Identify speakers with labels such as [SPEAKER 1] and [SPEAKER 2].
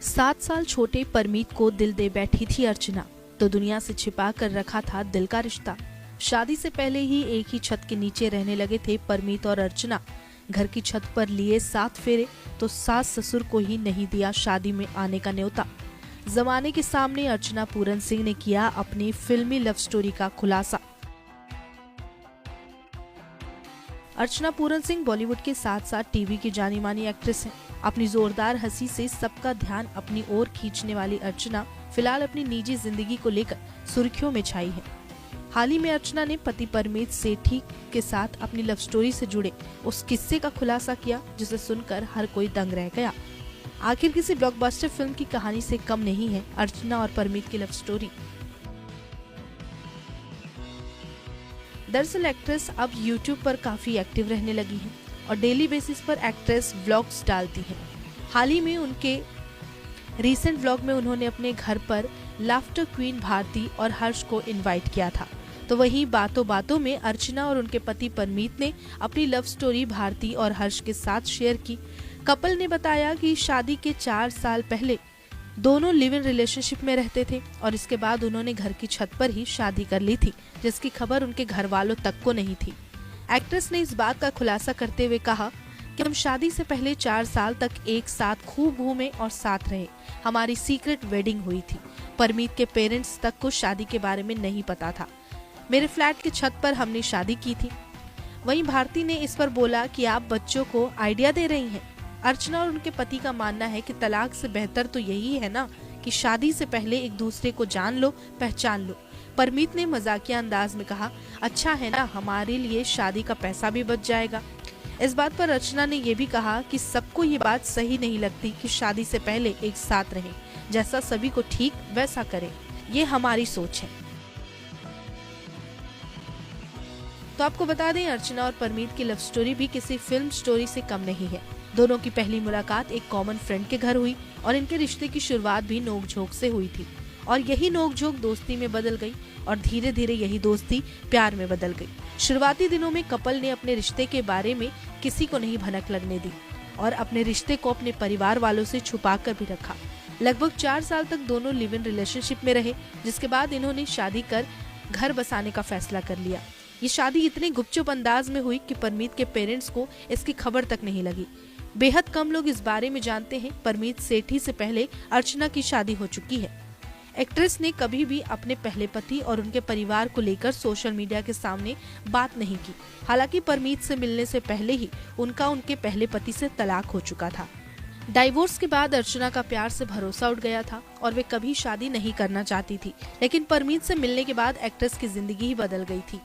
[SPEAKER 1] 7 साल छोटे परमीत को दिल दे बैठी थी अर्चना, तो दुनिया से छिपा कर रखा था दिल का रिश्ता। शादी से पहले ही एक ही छत के नीचे रहने लगे थे परमीत और अर्चना। घर की छत पर लिए 7 फेरे तो सास ससुर को ही नहीं दिया शादी में आने का न्योता। जमाने के सामने अर्चना पूरन सिंह ने किया अपनी फिल्मी लव स्टोरी का खुलासा। अर्चना पूरन सिंह बॉलीवुड के साथ साथ टीवी की जानी मानी एक्ट्रेस हैं। अपनी जोरदार हंसी से सबका ध्यान अपनी ओर खींचने वाली अर्चना फिलहाल अपनी निजी जिंदगी को लेकर सुर्खियों में छाई है। हाल ही में अर्चना ने पति परमीत सेठी के साथ अपनी लव स्टोरी से जुड़े उस किस्से का खुलासा किया जिसे सुनकर हर कोई दंग रह गया। आखिर किसी ब्लॉकबस्टर फिल्म की कहानी से कम नहीं है अर्चना और परमीत की लव स्टोरी। दरअसल एक्ट्रेस अब YouTube पर काफी एक्टिव रहने लगी है और डेली बेसिस पर एक्ट्रेस व्लॉग्स डालती है। हाल ही में उनके रीसेंट व्लॉग में उन्होंने अपने घर पर लाफ्टर क्वीन भारती और हर्ष को इनवाइट किया था। तो वहीं बातों बातों में अर्चना और उनके पति परमीत ने अपनी लव स्टोरी भारती और हर्ष के साथ शेयर की। कपल ने बताया कि शादी के 4 साल पहले दोनों लिव इन रिलेशनशिप में रहते थे और इसके बाद उन्होंने घर की छत पर ही शादी कर ली थी, जिसकी खबर उनके घर वालों तक को नहीं थी। एक्ट्रेस ने इस बात का खुलासा करते हुए कहा कि हम शादी से पहले 4 साल तक एक साथ खूब घूमे और साथ रहे। हमारी सीक्रेट वेडिंग हुई थी। परमीत के पेरेंट्स तक को शादी के बारे में नहीं पता था। मेरे फ्लैट की छत पर हमने शादी की थी। वहीं भारती ने इस पर बोला कि आप बच्चों को आइडिया दे रही हैं। अर्चना और उनके पति का मानना है कि तलाक से बेहतर तो यही है ना कि शादी से पहले एक दूसरे को जान लो, पहचान लो। परमीत ने मजाकिया अंदाज में कहा, अच्छा है ना, हमारे लिए शादी का पैसा भी बच जाएगा। इस बात पर अर्चना ने यह भी कहा कि सबको ये बात सही नहीं लगती कि शादी से पहले एक साथ रहें। जैसा सभी को ठीक वैसा करें, ये हमारी सोच है। तो आपको बता दें, अर्चना और परमीत की लव स्टोरी भी किसी फिल्म स्टोरी से कम नहीं है। दोनों की पहली मुलाकात एक कॉमन फ्रेंड के घर हुई और इनके रिश्ते की शुरुआत भी नोकझोंक से हुई थी और यही नोकझोंक दोस्ती में बदल गई और धीरे धीरे यही दोस्ती प्यार में बदल गई। शुरुआती दिनों में कपल ने अपने रिश्ते के बारे में किसी को नहीं भनक लगने दी और अपने रिश्ते को अपने परिवार वालों से छुपा कर भी रखा। लगभग 4 साल तक दोनों लिव इन रिलेशनशिप में रहे, जिसके बाद इन्होंने शादी कर घर बसाने का फैसला कर लिया। ये शादी इतने गुपचुप अंदाज में हुई कि परमीत के पेरेंट्स को इसकी खबर तक नहीं लगी। बेहद कम लोग इस बारे में जानते हैं, परमीत सेठी से पहले अर्चना की शादी हो चुकी है। एक्ट्रेस ने कभी भी अपने पहले पति और उनके परिवार को लेकर सोशल मीडिया के सामने बात नहीं की। हालांकि परमीत से मिलने से पहले ही उनका उनके पहले पति से तलाक हो चुका था। डाइवोर्स के बाद अर्चना का प्यार से भरोसा उठ गया था और वे कभी शादी नहीं करना चाहती थी, लेकिन परमीत से मिलने के बाद एक्ट्रेस की जिंदगी ही बदल गई थी।